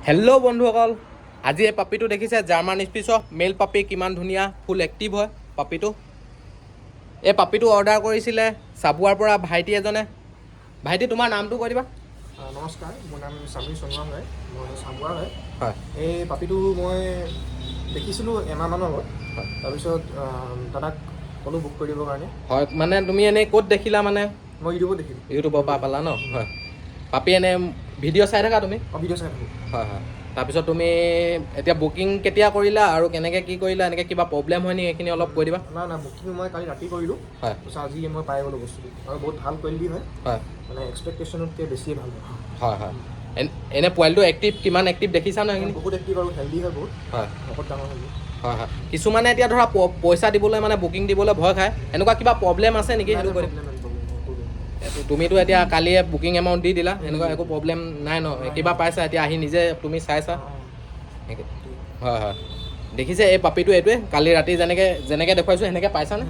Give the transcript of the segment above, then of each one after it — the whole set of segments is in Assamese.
হেল্ল' বন্ধুসকল, আজি এই পাপিটো দেখিছে জাৰ্মান স্পিচৰ মেল পাপি কিমান ধুনীয়া ফুল এক্টিভ হয় পাপিটো। এই পাপিটো অৰ্ডাৰ কৰিছিলে চাবুৱাৰ পৰা ভাইটি এজনে। ভাইটি তোমাৰ নামটো কৈ দিবা। নমস্কাৰ, মোৰ নাম সমীৰ সোণোৱাল হয়, মই চাবুৱাৰ হয়। হয়, এই পাপিটো মই দেখিছিলোঁ এমাহমানৰ আগত। তাৰপিছত দাদাক ক'লোঁ বুক কৰি দিবৰ কাৰণে। হয় মানে তুমি এনেই ক'ত দেখিলা? মানে মই ইউটিউবত দেখিলোঁ। ইউটিউবৰ পৰা পালা ন? হয়, পাপি এনে ভিডিঅ' চাই থাকা তুমি? ভিডিঅ' চাই থাকোঁ। হয় হয়। তাৰপিছত তুমি এতিয়া বুকিং কেতিয়া কৰিলা আৰু কেনেকৈ কি কৰিলা? এনেকৈ কিবা প্ৰব্লেম হয় নেকি? এইখিনি অলপ কৈ দিবা। নাই, বুকিং মই কালি ৰাতি কৰিলোঁ। হয়, তাৰপিছত আজি মই পাই গ'লোঁ বস্তুটো, আৰু বহুত ভাল কোৱালিটি হয়। হয় মানে এক্সপেক্টেশ্যনতকৈ বেছিয়ে ভাল হয়। হয় হয়। এনে পোৱালিটো এক্টিভ কিমান এক্টিভ দেখিছা ন? সেইখিনি বহুত এক্টিভ আৰু হেল্ডি হয় বহুত। হয় বহুত ডাঙৰ হেল্ডি। হয় হয়। কিছুমানে এতিয়া ধৰা পইচা দিবলৈ মানে বুকিং দিবলৈ ভয় খায়, এনেকুৱা কিবা প্ৰব্লেম আছে নেকি? সেইটো কৈ দিম। তুমিতো এতিয়া কালিয়ে বুকিং এমাউণ্ট দি দিলা, এনেকুৱা একো প্ৰব্লেম নাই ন? কিবা পাইছা এতিয়া আহি নিজে তুমি চাইছা? হয় হয়। দেখিছে এই পাপিটো এইটোৱে কালি ৰাতি যেনেকৈ দেখুৱাইছোঁ সেনেকৈ পাইছানে?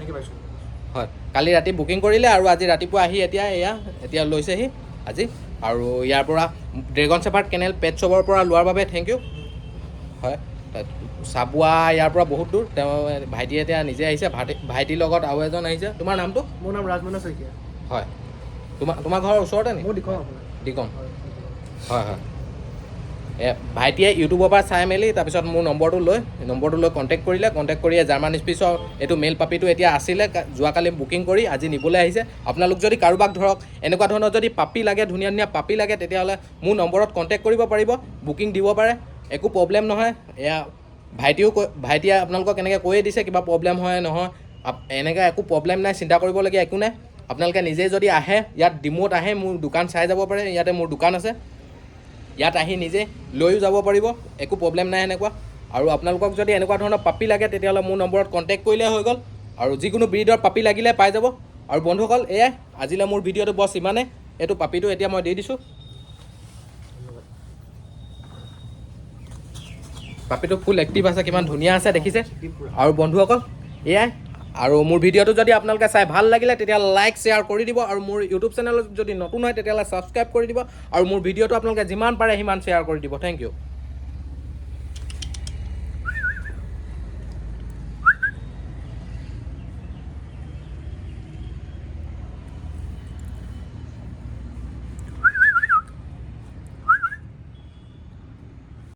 হয়, কালি ৰাতি বুকিং কৰিলে আৰু আজি ৰাতিপুৱা আহি এতিয়া লৈছেহি আজি। আৰু ইয়াৰ পৰা ড্ৰেগন চেফাৰ্ড কেনেল পেট শ্বপৰ পৰা লোৱাৰ বাবে থেংক ইউ। হয়, চাবুৱা ইয়াৰ পৰা বহুত দূৰ। তেওঁ ভাইটিয়ে এতিয়া নিজে আহিছে, ভাইটিৰ লগত আৰু এজন আহিছে। তোমাৰ নামটো? মোৰ নাম ৰাজমনা শইকীয়া। হয়, তোমাৰ ঘৰৰ ওচৰতে নেকি? মোৰ দিখম আপোনাৰ। দিকম। হয় হয়। ভাইটিয়ে ইউটিউবৰ পৰা চাই মেলি তাৰপিছত মোৰ নম্বৰটো লৈ কণ্টেক্ট কৰিলে। কণ্টেক্ট কৰি জাৰ্মান স্পিচৰ এইটো মেল পাপিটো এতিয়া আছিলে, যোৱাকালি বুকিং কৰি আজি নিবলৈ আহিছে। আপোনালোক যদি কাৰোবাক ধৰক এনেকুৱা ধৰণৰ যদি পাপি লাগে, ধুনীয়া ধুনীয়া পাপি লাগে, তেতিয়াহ'লে মোৰ নম্বৰত কণ্টেক্ট কৰিব পাৰিব, বুকিং দিব পাৰে, একো প্ৰব্লেম নহয়। ভাইটিয়ে আপোনালোকক এনেকৈ কৈয়ে দিছে কিবা প্ৰব্লেম হয় নহয়, এনেকৈ একো প্ৰব্লেম নাই, চিন্তা কৰিবলগীয়া একো নাই। আপোনালোকে নিজে যদি আহে, ইয়াত ডিম'ত আহে, মোৰ দোকান চাই যাব পাৰে। ইয়াতে মোৰ দোকান আছে, ইয়াত আহি নিজে লৈও যাব পাৰিব, একো প্ৰব্লেম নাই সেনেকুৱা। আৰু আপোনালোকক যদি এনেকুৱা ধৰণৰ পাপি লাগে তেতিয়াহ'লে মোৰ নম্বৰত কণ্টেক্ট কৰিলে হৈ গ'ল। আৰু যিকোনো ব্ৰিডৰ পাপি লাগিলে পাই যাব। আৰু বন্ধুসকল এয়াই আজিলৈ মোৰ ভিডিঅ'টো বছ ইমানেই। এইটো পাপিটো এতিয়া মই দি দিছোঁ। পাপিটো ফুল এক্টিভ আছে, কিমান ধুনীয়া আছে দেখিছে। আৰু বন্ধুসকল এয়াই। আৰু মোৰ ভিডিঅ'টো যদি আপোনালোকে চাই ভাল লাগিলে তেতিয়াহ'লে লাইক শ্বেয়াৰ কৰি দিব। আৰু মোৰ ইউটিউব চেনেলত যদি নতুন হয় তেতিয়াহ'লে ছাবস্ক্ৰাইব কৰি দিব। আৰু মোৰ ভিডিঅ'টো আপোনালোকে যিমান পাৰে সিমান শ্বেয়াৰ কৰি দিব। Thank U.